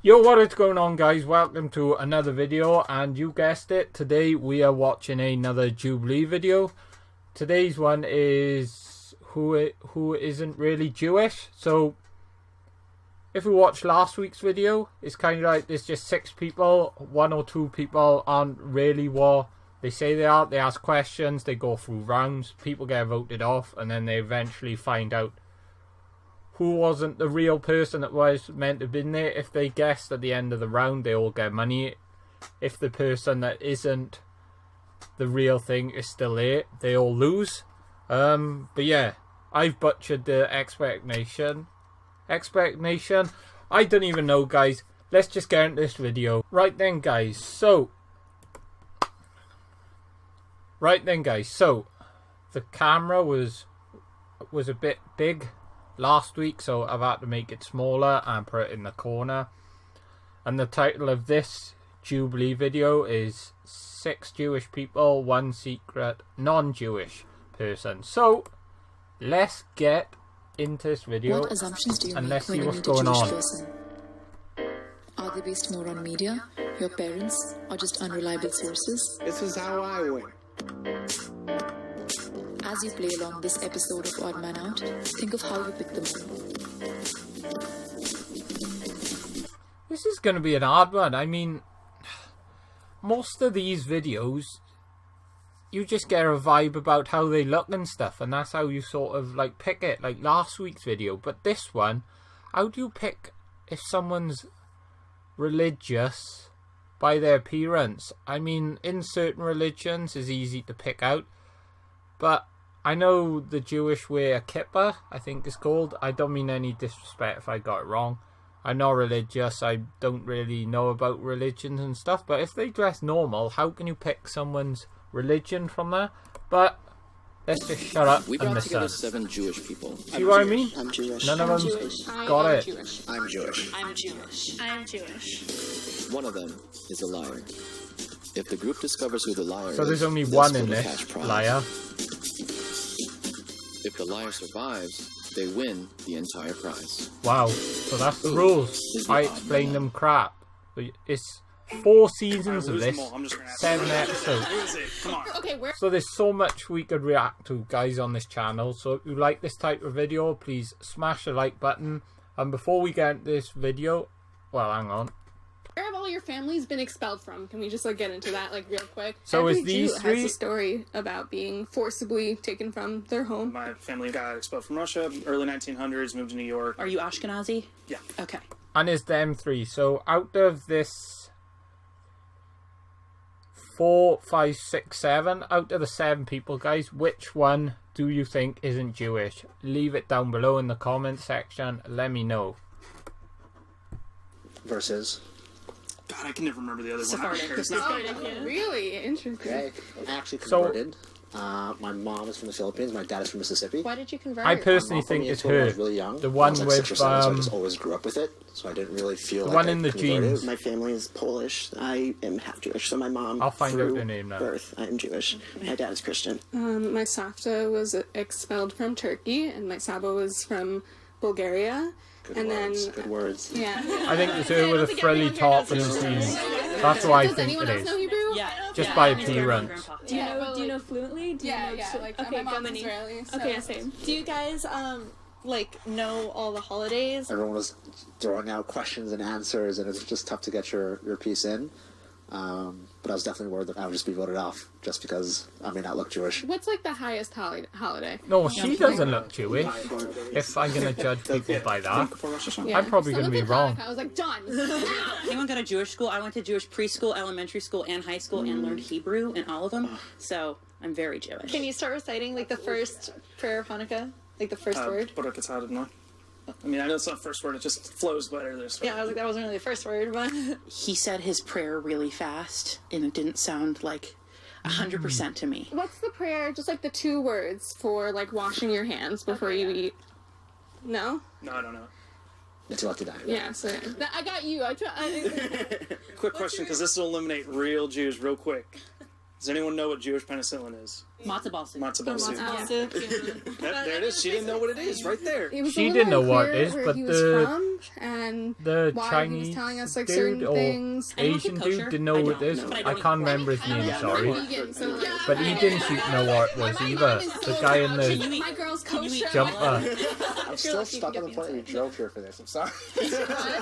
Yo, what is going on, guys? Welcome to another video, and you guessed it, today we are watching another Jubilee video. Today's one is who isn't really Jewish. So if we watch last week's video, it's kind of like there's just 6 people, 1 or 2 people aren't really what they say they are. They ask questions, they go through rounds, people get voted off, and then they eventually find out who wasn't the real person that was meant to have been there. If they guessed at the end of the round, they all get money. If the person that isn't the real thing is still there, they all lose. But yeah, I've butchered the expectation. I don't even know, guys. Let's just get into this video. Right then, guys. So the camera was a bit big last week, so I've had to make it smaller and put it in the corner. And the title of this Jubilee video is 6 Jewish people, 1 secret non-Jewish person. So let's get into this video. What assumptions do you and make let's see when what's you meet a going Jewish on. person? Are they based more on media, your parents, or just unreliable sources? This is how I win. As you play along this episode of Odd Man Out, think of how you pick them up. This is going to be an hard one. I mean, most of these videos, you just get a vibe about how they look and stuff, and that's how you sort of like pick it, like last week's video. But this one, how do you pick if someone's religious by their appearance? I mean, in certain religions it's easy to pick out, but I know the Jewish wear a kippah, I think it's called. I don't mean any disrespect if I got it wrong. I'm not religious, I don't really know about religions and stuff, but if they dress normal, how can you pick someone's religion from there? But let's just shut up We and brought together listen. 7 Jewish people. See what I mean? I'm Jewish. None of them got it. I'm Jewish. I'm Jewish. I'm Jewish. One of them is a liar. If the group discovers who the liar is, So there's only they'll one split in a this, cash prize. liar. If the liar survives, they win the entire prize. Wow, so that's the rules. Is the I odd explained man. them crap. It's 4 seasons of this, I'm just gonna ask 7 you. episodes. Lose it. Come on. Okay, where? So there's so much we could react to, guys, on this channel. So if you like this type of video, please smash the like button. And before we get into this video, well, hang on. Where have all your families been expelled from? Can we just get into that real quick? So Every is these Jew 3? has a story about being forcibly taken from their home. My family got expelled from Russia, early 1900s, moved to New York. Are you Ashkenazi? Yeah. Okay. And it's them 3. So out of this 4, 5, 6, 7, out of the 7 people, guys, which one do you think isn't Jewish? Leave it down below in the comment section. Let me know. Versus. God, I can never remember the other Sephardic. one. Oh, really? Interesting. Okay. I'm actually So- converted. My mom is from the Philippines. My dad is from Mississippi. Why did you convert? I My personally mom put think me it's into it when I her. was really young. The I one was, 6 with, or 7, so I just always grew up with it. So I didn't really feel the like one I in the converted. jeans. My family is Polish. I am half Jewish, so my mom. I'll find out through the name now. Birth, I am Jewish. My dad is Christian. My savta was expelled from Turkey, and my sabo was from Bulgaria. Good and words. then, Good words. yeah. I think it's her with a frilly top and the jeans. That's what I Does think anyone it else know is. Hebrew? Yeah. Just yeah, by my grandma and appearance. grandpa. Do you know fluently? Do you know my mom's Germany. Israeli. So. Okay, same. Do you guys know all the holidays? Everyone was throwing out questions and answers, and it's just tough to get your piece in. But I was definitely worried that I would just be voted off just because I may not look Jewish. What's the highest holiday? No, she doesn't look Jewish. If I'm going to judge people by that, I'm probably going to be wrong. I was done. Anyone go to Jewish school? I went to Jewish preschool, elementary school, and high school, and learned Hebrew in all of them. So I'm very Jewish. Can you start reciting the first prayer of Hanukkah? The first word? Baruch atah Adonai. I mean, I know it's not the first word, it just flows better this way. Yeah, I was that wasn't really the first word, but He said his prayer really fast, and it didn't sound like 100% to me. What's the prayer? Just the 2 words for washing your hands before you eat. No? No, I don't know. It's about to die. Yeah, so I got you. Quick question, because this will eliminate real Jews real quick. Does anyone know what Jewish penicillin is? Matzo ball soup. Matzo ball soup. Yeah. There it is. She didn't know what it is right there. It was She a didn't know little what it unclear is, where but he was from and the why Chinese he was telling us like dude certain or things. I don't Asian think dude kosher. didn't know I what don't it is. know, but I I don't can't eat remember his name, sorry. Vegan, so, like, But he didn't seem to know what it was either. The guy in the my girl's kosher. jumper, I'm still stuck on the point that you drove here for this. I'm sorry.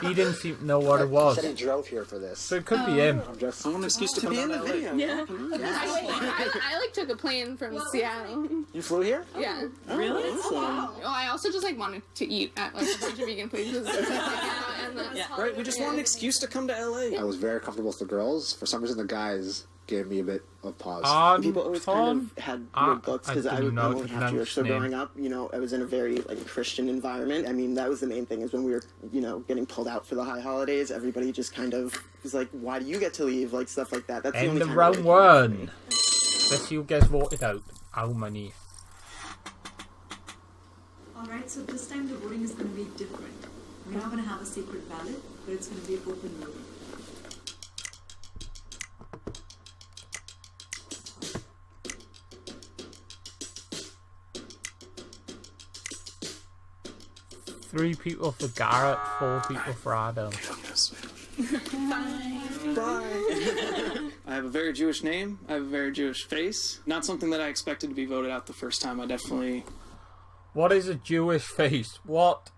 he didn't seem to know what it He was. said he drove here for this. So it could be him. I'm just. I want an excuse to come Be in down the to LA. video. Yeah. I like took a plane from Seattle. You flew here? Yeah. Really? Oh, I also just like wanted to eat at like a bunch of vegan places. And Right, we just want an excuse to come to LA. I was very comfortable with the girls. For some reason, the guys gave me a bit of pause. People always kind of had weird looks because I I'm do not only half Jewish. So pronounce growing up, you know, I was in a very like Christian environment. I mean, that was the main thing is when we were, you know, getting pulled out for the high holidays. Everybody just kind of was like, "Why do you get to leave?" Like stuff like that. That's the And only the time it round really came up for me. one. Let's see who gets voted out. How many? Alright, so this time the voting is going to be different. We're not going to have a secret ballot, but it's going to be open voting. Three people for Garrett, 4 people for Adam. Bye. I have a very Jewish name. I have a very Jewish face. Not something that I expected to be voted out the first time. I definitely... What is a Jewish face? What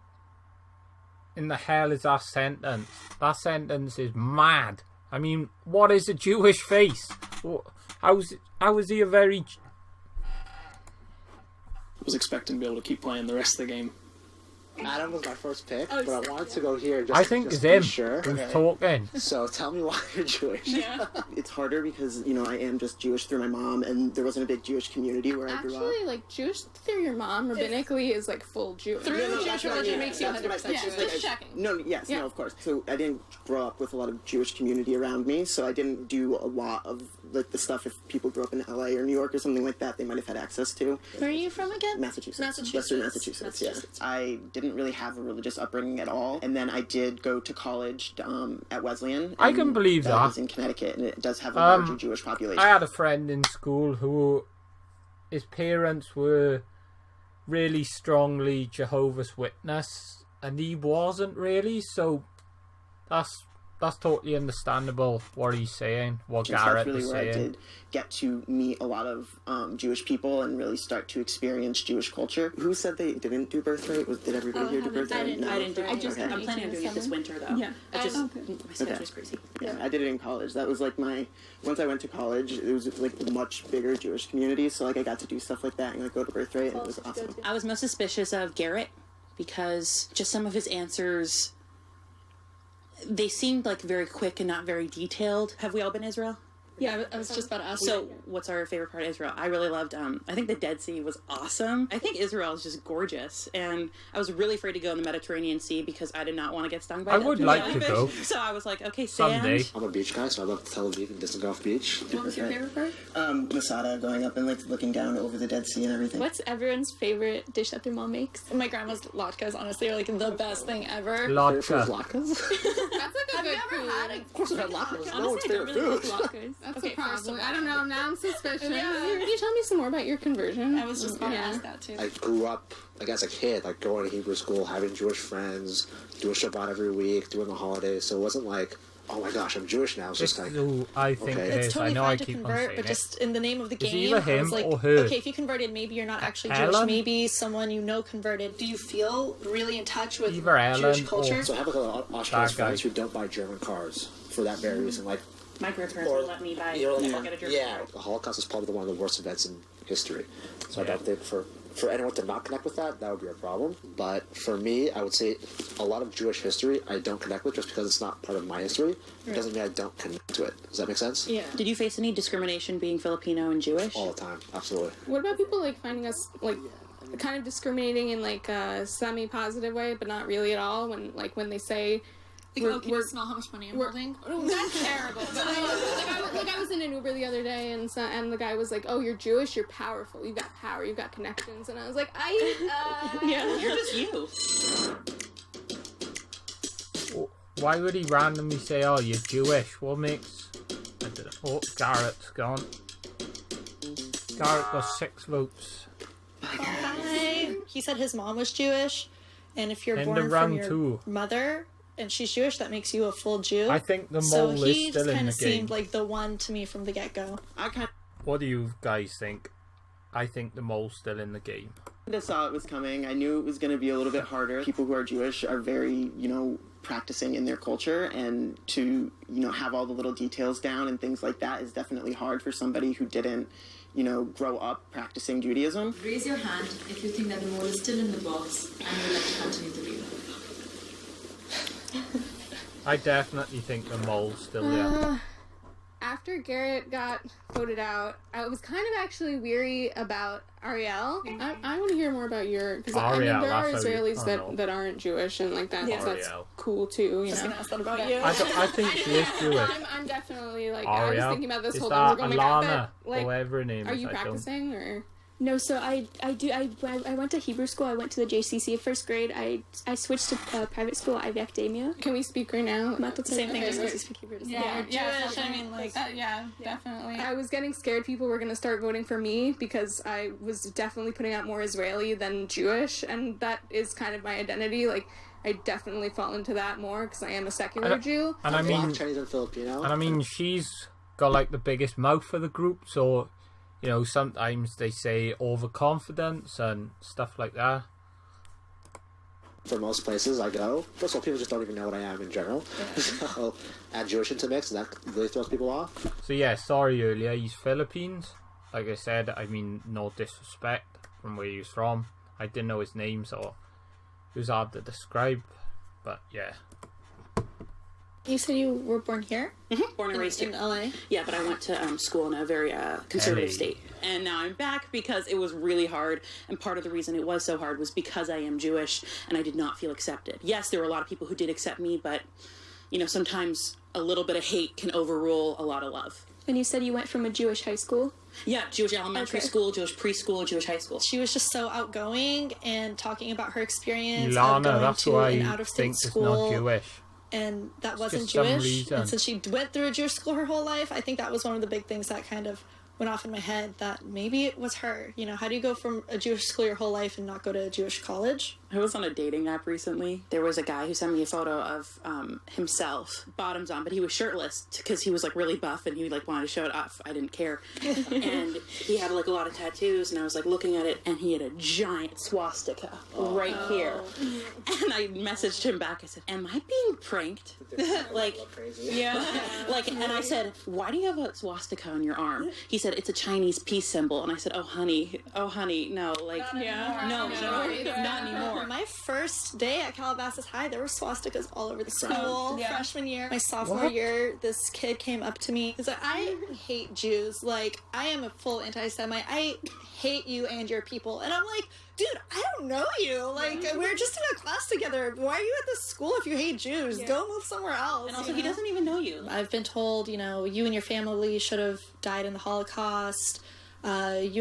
in the hell is that sentence? That sentence is mad. I mean, what is a Jewish face? How is he a very... was expecting to be able to keep playing the rest of the game. Adam was my first pick, but I wanted to go here just, I think just it's to be him sure. who's talking. So tell me why you're Jewish. It's harder because, you know, I am just Jewish through my mom, and there wasn't a big Jewish community where I grew up. actually, like Jewish through your mom rabbinically is like full Jewish. Through Jewish that's what I religion mean. makes you That's what I- 100% that's Jewish. like Just I- checking. No, yes, Yeah. no, of course. So I didn't grow up with a lot of Jewish community around me, so I didn't do a lot of like the stuff if people grew up in LA or New York or something like that, they might have had access to. Where are you from again? Massachusetts. Massachusetts. Western Massachusetts, yes. I didn't really have a religious upbringing at all, and then I did go to college at Wesleyan. I can and believe that. was in Connecticut, and it does have a larger Jewish population. I had a friend in school who, his parents were really strongly Jehovah's Witness, and he wasn't really, so that's totally understandable what he's saying, what And so Garrett that's really is where I saying. did get to meet a lot of Jewish people and really start to experience Jewish culture. Who said they didn't do birthright? Did everybody here do birthright? I didn't do it. Okay. I'm planning on doing it this winter, though. Yeah. I just, my schedule's crazy. Yeah, I did it in college. That was like once I went to college, it was like a much bigger Jewish community, so like I got to do stuff like that and like go to birthright, and it was awesome. I was most suspicious of Garrett because just some of his answers, they seemed like very quick and not very detailed. Have we all been Israel? Yeah, I was just about to ask. So, what's our favorite part of Israel? I really loved, I think the Dead Sea was awesome. I think Israel is just gorgeous. And I was really afraid to go in the Mediterranean Sea because I did not want to get stung by I would like to go. So I was like, okay, sand. Someday. I'm a beach guy, so I love Tel Aviv and Dizengoff Beach. What was your favorite part? Masada, going up and like looking down over the Dead Sea and everything. What's everyone's favorite dish that their mom makes? My grandma's latkes, honestly, are like the best thing ever. Favorite food is Latka. latkes? That's like a good food. Of course I have latkes. No Honestly, one's I don't favorite really love food. latkes. That's Okay, a problem. first of all- I don't know. Now I'm suspicious. Yeah. Can you tell me some more about your conversion? I was just about to ask that too. I grew up, like, as a kid, like, going to Hebrew school, having Jewish friends, doing Shabbat every week, doing the holidays, so it wasn't like, oh my gosh, I'm Jewish now. It's This just like, is who I think Okay. it It's is. totally I know I fine to keep on convert, saying but it. just in the name of the It's game, either I was him like, or her. okay, if you converted, maybe you're not actually Ellen? Jewish. Maybe someone you know converted. Do you feel really in touch with Either Ellen Jewish or- culture? so I have like a lot of Ashkenaz That guy. friends who don't buy German cars for that very reason. Like, My grandparents Or- would let me buy you know, get a German yeah, car. the Holocaust is probably one of the worst events in history. So I Yeah. don't think for anyone to not connect with that would be a problem. But for me, I would say a lot of Jewish history I don't connect with just because it's not part of my history. It doesn't mean I don't connect to it. Does that make sense? Yeah. Did you face any discrimination being Filipino and Jewish? All the time, absolutely. What about people like finding us like kind of discriminating in like a semi-positive way, but not really at all? When they say Can you smell how much money I'm holding? Oh, that's terrible. But I was in an Uber the other day, and the guy was like, "Oh, you're Jewish. You're powerful. You've got power. You've got connections." And I was like, Yeah. You're just you. Why would he randomly say, oh, you're Jewish? What makes... I don't know. Oh, Garrett's gone. Garrett got 6 votes. Hi. He said his mom was Jewish, and if you're End born of from round your 2. mother and she's Jewish, that makes you a full Jew. I think the so mole he is just still in kind the of seemed game. like the one to me from the get-go. I kind What do you guys think? I think the mole's still in the game. of saw it was coming. I knew it was going to be a little bit harder. People who are Jewish are very, practicing in their culture, and to, have all the little details down and things like that is definitely hard for somebody who didn't, grow up practicing Judaism. Raise your hand if you think that the mole is still in the box and you would like to continue the video. I definitely think the mole's still there. After Garrett got voted out, I was kind of actually weary about Ariel. I want to hear more about your, because I mean Ariel, there are that's how you- Israelis oh, no. that aren't Jewish, and like that's Ariel. cool too. You I was know. gonna ask that about you. I think she is Jewish. I'm definitely like I was Ariel. thinking about this Is whole time. I was that going, oh my God, Alana? but, like, Whatever her name are is. you I don't. practicing or? No, so I went to Hebrew school. I went to the JCC at first grade. I switched to private school, Ivy Academia. Can we speak right now? Same thing as Okay, we speak Hebrew. Yeah, Jewish. I mean, like, yeah, definitely. I was getting scared people were going to start voting for me because I was definitely putting out more Israeli than Jewish, and that is kind of my identity. Like, I definitely fall into that more because I am a secular Jew. And I mean, Black, Chinese, and Filipino. And I mean, she's got like the biggest mouth for the group, so sometimes they say overconfidence and stuff like that. For most places I go, first of all, people just don't even know what I am in general. So add Jewish into mix, and that really throws people off. So yeah, sorry earlier, he's Philippines. Like I said, I mean, no disrespect from where he's from. I didn't know his name, so it was hard to describe. But yeah. you said you were born here? Mm-hmm. Born and raised in here. LA? Yeah, but I went to school in a very conservative LA. state. And now I'm back because it was really hard. And part of the reason it was so hard was because I am Jewish and I did not feel accepted. Yes, there were a lot of people who did accept me, but, sometimes a little bit of hate can overrule a lot of love. And you said you went from a Jewish high school? Yeah, Jewish elementary school, Jewish preschool, Jewish high school. She was just so outgoing and talking about her experience of Ilana, going that's to why an I out-of-state think it's school. not Jewish. And that wasn't just some Jewish. reason. And since she went through a Jewish school her whole life, I think that was one of the big things that kind of went off in my head, that maybe it was her. How do you go from a Jewish school your whole life and not go to a Jewish college? I was on a dating app recently. There was a guy who sent me a photo of himself, bottoms on, but he was shirtless because he was like really buff and he like wanted to show it off. I didn't care. And he had like a lot of tattoos, and I was like looking at it, and he had a giant swastika right here. And I messaged him back. I said, "Am I being pranked?" Like, yeah. Like, and I said, "Why do you have a swastika on your arm?" He said, "It's a Chinese peace symbol." And I said, oh honey, no, like, no, not anymore. My first day at Calabasas High, there were swastikas all over the school. Freshman year, my sophomore year, this kid came up to me. He's like, "I hate Jews. Like, I am a full anti-Semite. I hate you and your people." And I'm like, dude, I don't know you. Like, we're just in a class together. Why are you at this school if you hate Jews? Go move somewhere else. And also, he doesn't even know you. I've been told, you and your family should have died in the Holocaust. You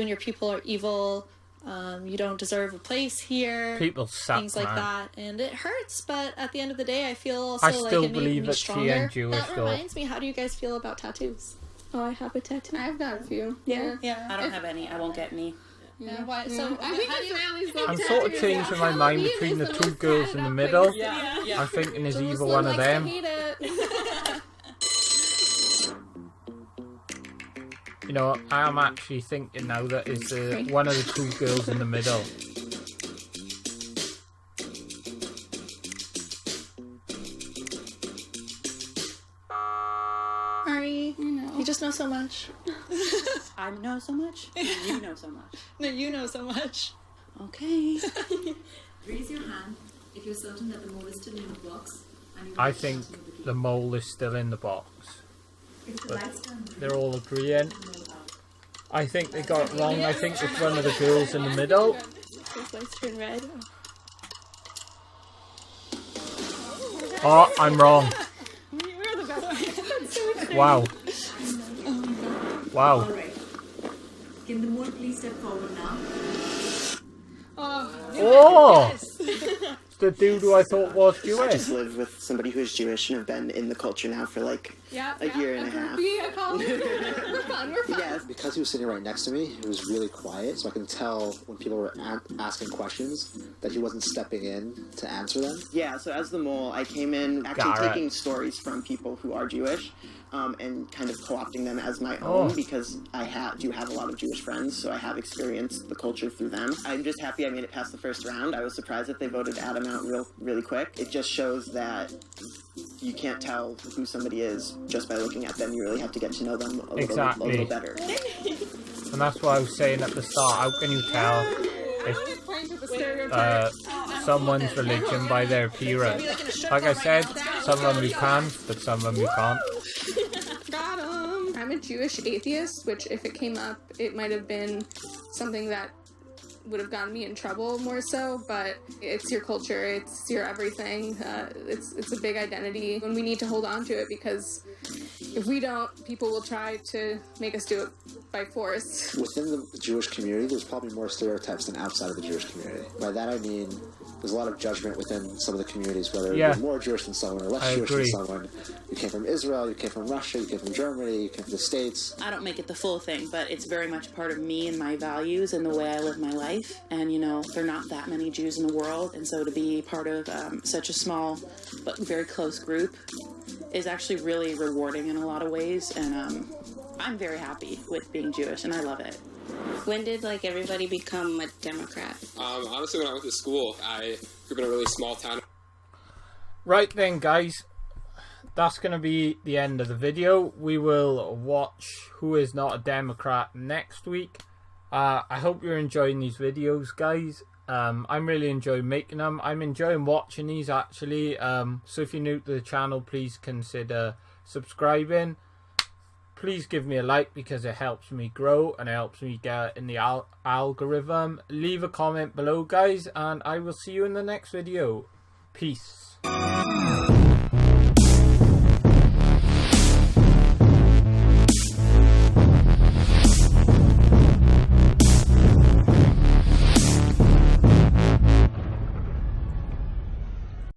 and your people are evil. You don't deserve a place here. People suck, things like man. that, and it hurts. But at the end of the day, I feel also I like still it made believe me that she stronger. ain't Jewish, That though. reminds me. How do you guys feel about tattoos? Oh, I have a tattoo. I've got a few. Yeah. Yeah. I don't have any. I won't get any. Yeah. Why? So I think Israelis love I'm sort of tattoos. changing my mind Halloween between is the the two most girls tatted in the up middle. place. Yeah. I'm thinking is either Jerusalem one of likes to them. hate it. I am actually thinking now that is one of the two girls in the middle. Ari, you just know so much. I know so much. You know so much. No, you know so much. Okay. Raise your hand if you're certain that the mole is still in the box. And you I like to think continue the video. the mole is still in the box. If the but lights turn green, They're all agreeing. the mole out. I think they got it wrong. I think it's one of the girls in the middle. Those lights turn red. Oh, I'm wrong. We're the best. Wow. Wow. Alright. Can the mole please step forward now? Oh! the dude who I thought was I just Jewish. live with somebody who is Jewish and have been in the culture now for like a year and a half. We're fun. Yes. Because he was sitting right next to me, he was really quiet, so I can tell when people were asking questions that he wasn't stepping in to answer them. Yeah, so as the mole, I came in actually taking stories from people who are Jewish and kind of co-opting them as my own because I do have a lot of Jewish friends, so I have experienced the culture through them. I'm just happy I made it past the first round. I was surprised that they voted Adam out really quick. It just shows that you can't tell who somebody is just by looking at them. You really have to get to know them a little better. And that's what I was saying at the start. How can you tell if someone's religion by their appearance? Like I said, some of them you can, but some of them you can't. Got him. I'm a Jewish atheist, which if it came up, it might have been something that would have gotten me in trouble more so, but it's your culture, it's your everything, it's a big identity, and we need to hold on to it because if we don't, people will try to make us do it by force. Within the Jewish community, there's probably more stereotypes than outside of the Jewish community. By that I mean, there's a lot of judgment within some of the communities, whether you're more Jewish than someone or less Jewish than someone. You came from Israel, you came from Russia, you came from Germany, you came from the States. I don't make it the full thing, but it's very much a part of me and my values and the way I live my life. And, you know, there are not that many Jews in the world, and so to be part of such a small but very close group is actually really rewarding in a lot of ways, and I'm very happy with being Jewish, and I love it. When did, like, everybody become a Democrat? Honestly, when I went to school, I grew up in a really small town. Right then, guys, that's going to be the end of the video. We will watch Who Is Not a Democrat next week. I hope you're enjoying these videos, guys. I'm really enjoying making them. I'm enjoying watching these, actually. So if you're new to the channel, please consider subscribing. Please give me a like because it helps me grow and it helps me get in the algorithm. Leave a comment below, guys, and I will see you in the next video. Peace.